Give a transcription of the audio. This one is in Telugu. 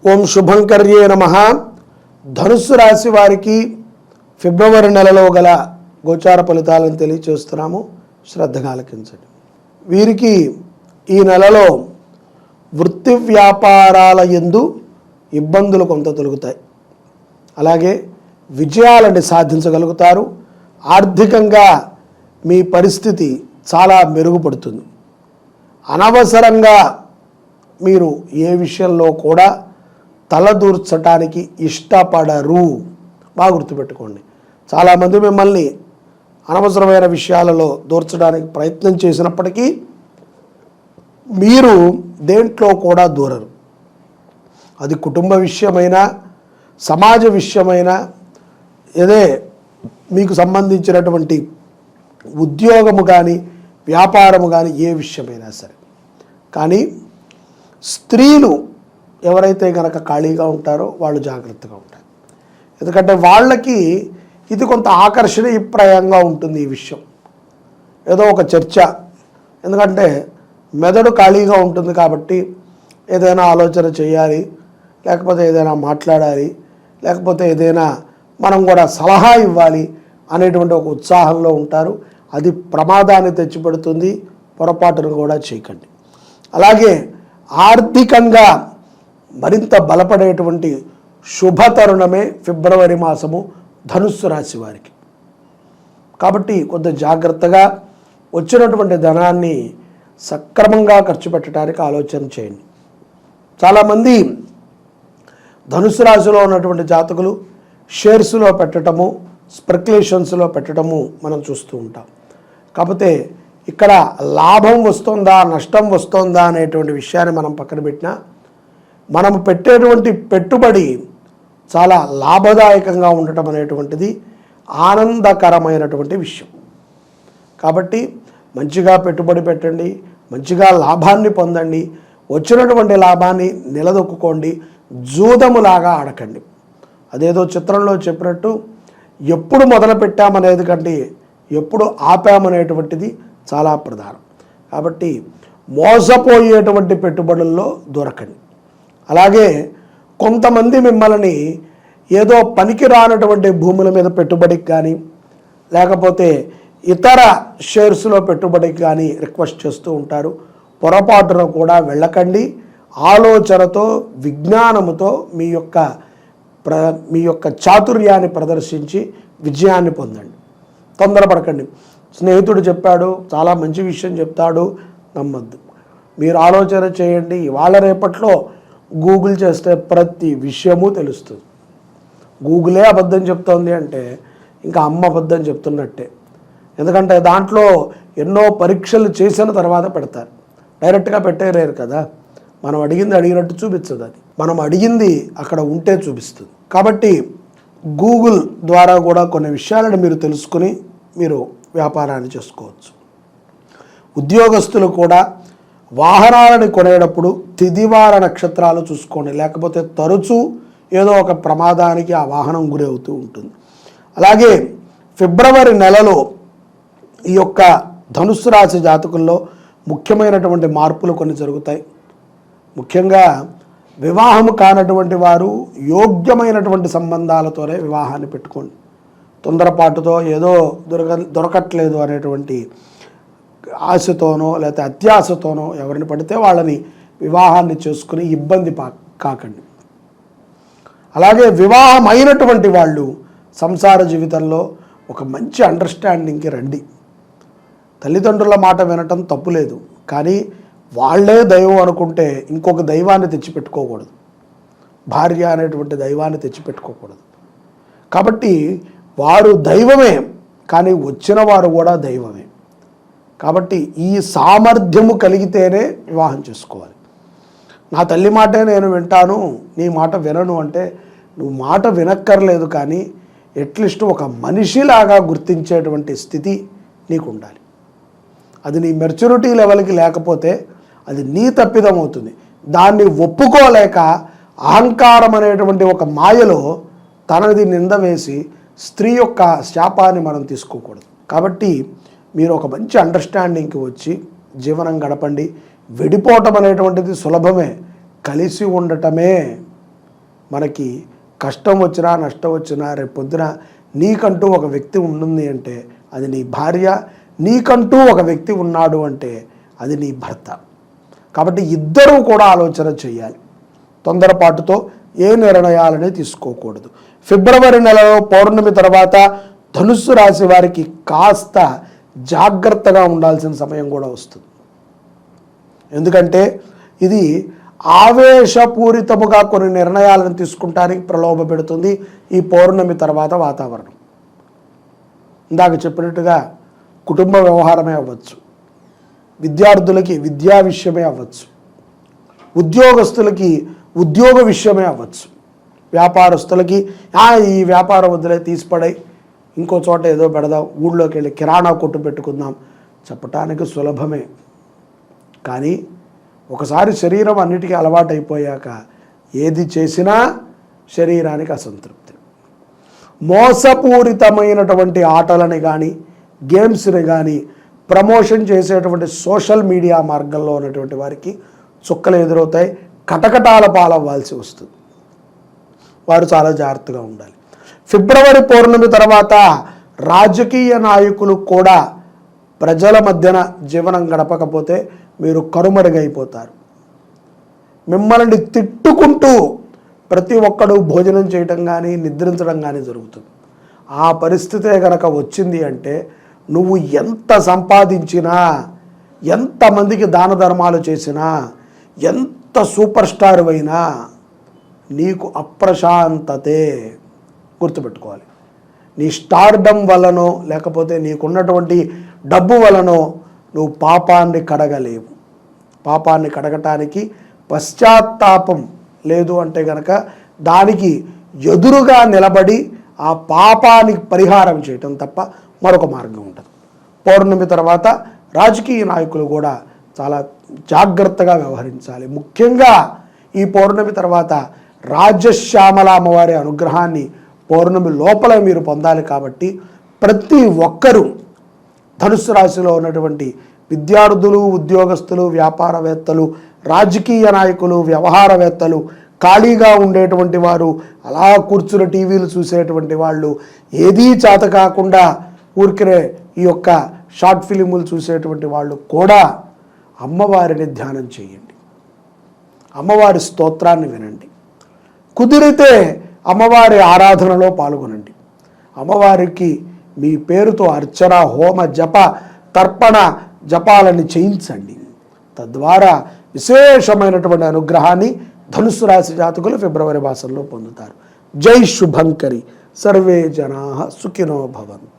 ఓం శుభంకర్యే నమః. ధనుస్సు రాశి వారికి ఫిబ్రవరి నెలలో గల గోచార ఫలితాలను తెలియచేస్తున్నాము. శ్రద్ధగా ఆలకించండి. వీరికి ఈ నెలలో వృత్తి వ్యాపారాల యందు ఇబ్బందులు కొంత తొలగుతాయి. అలాగే విజయాలను సాధించగలుగుతారు. ఆర్థికంగా మీ పరిస్థితి చాలా మెరుగుపడుతుంది. అనవసరంగా మీరు ఏ విషయంలో కూడా తలదూర్చడానికి ఇష్టపడరు. బాగా గుర్తుపెట్టుకోండి. చాలామంది మిమ్మల్ని అనవసరమైన విషయాలలో దూర్చడానికి ప్రయత్నం చేసినప్పటికీ మీరు దేంట్లో కూడా దూరరు. అది కుటుంబ విషయమైనా సమాజ విషయమైనా ఏదే మీకు సంబంధించినటువంటి ఉద్యోగము కానీ వ్యాపారము కానీ ఏ విషయమైనా సరే. కానీ స్త్రీలు ఎవరైతే కనుక ఖాళీగా ఉంటారో వాళ్ళు జాగ్రత్తగా ఉంటారు. ఎందుకంటే వాళ్ళకి ఇది కొంత ఆకర్షణీయప్రాయంగా ఉంటుంది ఈ విషయం. ఏదో ఒక చర్చ, ఎందుకంటే మెదడు ఖాళీగా ఉంటుంది కాబట్టి ఏదైనా ఆలోచన చేయాలి, లేకపోతే ఏదైనా మాట్లాడాలి, లేకపోతే ఏదైనా మనం కూడా సలహా ఇవ్వాలి అనేటువంటి ఒక ఉత్సాహంలో ఉంటారు. అది ప్రమాదాన్ని తెచ్చిపెడుతుంది. పొరపాటును కూడా చేయకండి. అలాగే ఆర్థికంగా మరింత బలపడేటువంటి శుభతరుణమే ఫిబ్రవరి మాసము ధనుస్సు రాశి వారికి. కాబట్టి కొంత జాగ్రత్తగా వచ్చినటువంటి ధనాన్ని సక్రమంగా ఖర్చు పెట్టడానికి ఆలోచన చేయండి. చాలామంది ధనుస్సు రాశిలో ఉన్నటువంటి జాతకులు షేర్స్లో పెట్టడము, స్పెక్యులేషన్స్లో పెట్టడము మనం చూస్తూ ఉంటాం. కాకపోతే ఇక్కడ లాభం వస్తుందా నష్టం వస్తుందా అనేటువంటి విషయాన్ని మనం పక్కన పెట్టినా మనం పెట్టేటువంటి పెట్టుబడి చాలా లాభదాయకంగా ఉండటం అనేటువంటిది ఆనందకరమైనటువంటి విషయం. కాబట్టి మంచిగా పెట్టుబడి పెట్టండి, మంచిగా లాభాన్ని పొందండి. వచ్చినటువంటి లాభాన్ని నిలదొక్కుకోండి. జూదములాగా ఆడకండి. అదేదో చిత్రంలో చెప్పినట్టు ఎప్పుడు మొదలు పెట్టామనేది కంటే ఎప్పుడు ఆపామనేటువంటిది చాలా ప్రధానం. కాబట్టి మోసపోయేటువంటి పెట్టుబడుల్లో దొరకండి. అలాగే కొంతమంది మిమ్మల్ని ఏదో పనికి రానటువంటి భూముల మీద పెట్టుబడికి కానీ లేకపోతే ఇతర షేర్స్లో పెట్టుబడికి కానీ రిక్వెస్ట్ చేస్తూ ఉంటారు. పొరపాటున కూడా వెళ్ళకండి. ఆలోచనతో విజ్ఞానముతో మీ యొక్క చాతుర్యాన్ని ప్రదర్శించి విజయాన్ని పొందండి. తొందరపడకండి. స్నేహితుడు చెప్పాడు, చాలా మంచి విషయం చెప్తాడు, నమ్మద్దు. మీరు ఆలోచన చేయండి. ఇవాళ రేపట్లో గూగుల్ చేస్తే ప్రతి విషయము తెలుస్తుంది. గూగులే అబద్ధం చెప్తోంది అంటే ఇంకా అమ్మ అబద్ధం చెప్తున్నట్టే. ఎందుకంటే దాంట్లో ఎన్నో పరీక్షలు చేసిన తర్వాత పెడతారు. డైరెక్ట్గా పెట్టేరేరు కదా. మనం అడిగింది అడిగినట్టు చూపించదు. అది మనం అడిగింది అక్కడ ఉంటే చూపిస్తుంది. కాబట్టి గూగుల్ ద్వారా కూడా కొన్ని విషయాలను మీరు తెలుసుకుని మీరు వ్యాపారాన్ని చేసుకోవచ్చు. ఉద్యోగస్తులు కూడా వాహనాలను కొనేటప్పుడు తిదివార నక్షత్రాలు చూసుకోండి. లేకపోతే తరచూ ఏదో ఒక ప్రమాదానికి ఆ వాహనం గురి అవుతూ ఉంటుంది. అలాగే ఫిబ్రవరి నెలలో ఈ యొక్క ధనుస్సు రాశి జాతకుల్లో ముఖ్యమైనటువంటి మార్పులు కొన్ని జరుగుతాయి. ముఖ్యంగా వివాహము కానటువంటి వారు యోగ్యమైనటువంటి సంబంధాలతోనే వివాహాన్ని పెట్టుకోండి. తొందరపాటుతో ఏదో దొరకట్లేదు అనేటువంటి ఆశతోనో లేకపోతే అత్యాశతోనో ఎవరిని పడితే వాళ్ళని వివాహాన్ని చేసుకుని ఇబ్బంది కాకండి. అలాగే వివాహం అయినటువంటి వాళ్ళు సంసార జీవితంలో ఒక మంచి అండర్స్టాండింగ్కి రండి. తల్లిదండ్రుల మాట వినటం తప్పులేదు, కానీ వాళ్ళే దైవం అనుకుంటే ఇంకొక దైవాన్ని తెచ్చిపెట్టుకోకూడదు. భార్య అనేటువంటి దైవాన్ని తెచ్చిపెట్టుకోకూడదు. కాబట్టి వారు దైవమే, కానీ వచ్చిన వారు కూడా దైవమే. కాబట్టి ఈ సామర్థ్యము కలిగితేనే వివాహం చేసుకోవాలి. నా తల్లి మాటే నేను వింటాను, నీ మాట వినను అంటే నువ్వు మాట వినక్కర్లేదు, కానీ అట్లీస్ట్ ఒక మనిషిలాగా గుర్తించేటువంటి స్థితి నీకు ఉండాలి. అది నీ మెచ్యూరిటీ లెవెల్కి లేకపోతే అది నీ తప్పిదం అవుతుంది. దాన్ని ఒప్పుకోలేక అహంకారం అనేటువంటి ఒక మాయలో తనది నింద వేసి స్త్రీ యొక్క శాపాన్ని మనం తీసుకోకూడదు. కాబట్టి మీరు ఒక మంచి అండర్స్టాండింగ్కి వచ్చి జీవనం గడపండి. విడిపోవటం అనేటువంటిది సులభమే, కలిసి ఉండటమే మనకి కష్టం వచ్చినా నష్టం వచ్చినా రేపు పొద్దున నీకంటూ ఒక వ్యక్తి ఉంటుంది అంటే అది నీ భార్య, నీకంటూ ఒక వ్యక్తి ఉన్నాడు అంటే అది నీ భర్త. కాబట్టి ఇద్దరూ కూడా ఆలోచన చేయాలి. తొందరపాటుతో ఏ నిర్ణయాలని తీసుకోకూడదు. ఫిబ్రవరి నెలలో పౌర్ణమి తర్వాత ధనుస్సు రాశి వారికి కాస్త జాగ్రత్తగా ఉండాల్సిన సమయం కూడా వస్తుంది. ఎందుకంటే ఇది ఆవేశపూరితముగా కొన్ని నిర్ణయాలను తీసుకుంటానికి ప్రలోభ పెడుతుంది ఈ పౌర్ణమి తర్వాత వాతావరణం. ఇందాక చెప్పినట్టుగా కుటుంబ వ్యవహారమే అవ్వచ్చు, విద్యార్థులకి విద్యా విషయమే అవ్వచ్చు, ఉద్యోగస్తులకి ఉద్యోగ విషయమే అవ్వచ్చు, వ్యాపారస్తులకి ఈ వ్యాపారం వద్దులే తీసిపడై ఇంకో చోట ఏదో పెడదాం, ఊళ్ళోకి వెళ్ళి కిరాణా కొట్టు పెట్టుకుందాం చెప్పటానికి సులభమే. కానీ ఒకసారి శరీరం అన్నిటికీ అలవాటైపోయాక ఏది చేసినా శరీరానికి అసంతృప్తి. మోసపూరితమైనటువంటి ఆటలని కానీ గేమ్స్ని కానీ ప్రమోషన్ చేసేటువంటి సోషల్ మీడియా మార్గంలో ఉన్నటువంటి వారికి చుక్కలు ఎదురవుతాయి, కటకటాల పాలవ్వాల్సి వస్తుంది. వారు చాలా జాగ్రత్తగా ఉండాలి. ఫిబ్రవరి పౌర్ణమి తర్వాత రాజకీయ నాయకులు కూడా ప్రజల మధ్యన జీవనం గడపకపోతే మీరు కనుమరుగైపోతారు. మిమ్మల్ని తిట్టుకుంటూ ప్రతి ఒక్కడు భోజనం చేయటం కానీ నిద్రించడం కానీ జరుగుతుంది. ఆ పరిస్థితే కనుక వచ్చింది అంటే నువ్వు ఎంత సంపాదించినా, ఎంతమందికి దాన ధర్మాలు చేసినా, ఎంత సూపర్ స్టార్ అయినా నీకు అప్రశాంతతే. గుర్తుపెట్టుకోవాలి. నీ స్టార్డమ్ వలనో లేకపోతే నీకున్నటువంటి డబ్బు వలనో నువ్వు పాపాన్ని కడగలేవు. పాపాన్ని కడగటానికి పశ్చాత్తాపం లేదు అంటే గనక దానికి ఎదురుగా నిలబడి ఆ పాపానికి పరిహారం చేయటం తప్ప మరొక మార్గం ఉంటుంది. పౌర్ణమి తర్వాత రాజకీయ నాయకులు కూడా చాలా జాగ్రత్తగా వ్యవహరించాలి. ముఖ్యంగా ఈ పౌర్ణమి తర్వాత రాజశ్యామల అమ్మవారి అనుగ్రహాన్ని పౌర్ణమి లోపల మీరు పొందాలి. కాబట్టి ప్రతి ఒక్కరూ ధనుస్సు రాశిలో ఉన్నటువంటి విద్యార్థులు, ఉద్యోగస్తులు, వ్యాపారవేత్తలు, రాజకీయ నాయకులు, వ్యవహారవేత్తలు, ఖాళీగా ఉండేటువంటి వారు, అలా కూర్చుని టీవీలు చూసేటువంటి వాళ్ళు, ఏదీ చేత కాకుండా ఊరికనే ఈ యొక్క షార్ట్ ఫిలిములు చూసేటువంటి వాళ్ళు కూడా అమ్మవారిని ధ్యానం చేయండి, అమ్మవారి స్తోత్రాన్ని వినండి, కుదిరితే అమ్మవారి ఆరాధనలో పాల్గొనండి. అమ్మవారికి మీ పేరుతో అర్చన, హోమ, జప, తర్పణ జపాలని చేయించండి. తద్వారా విశేషమైనటువంటి అనుగ్రహాన్ని ధనుస్సు రాశి జాతకులు ఫిబ్రవరి మాసంలో పొందుతారు. జై శుభంకరి. సర్వే జనాః సుఖినో భవంతు.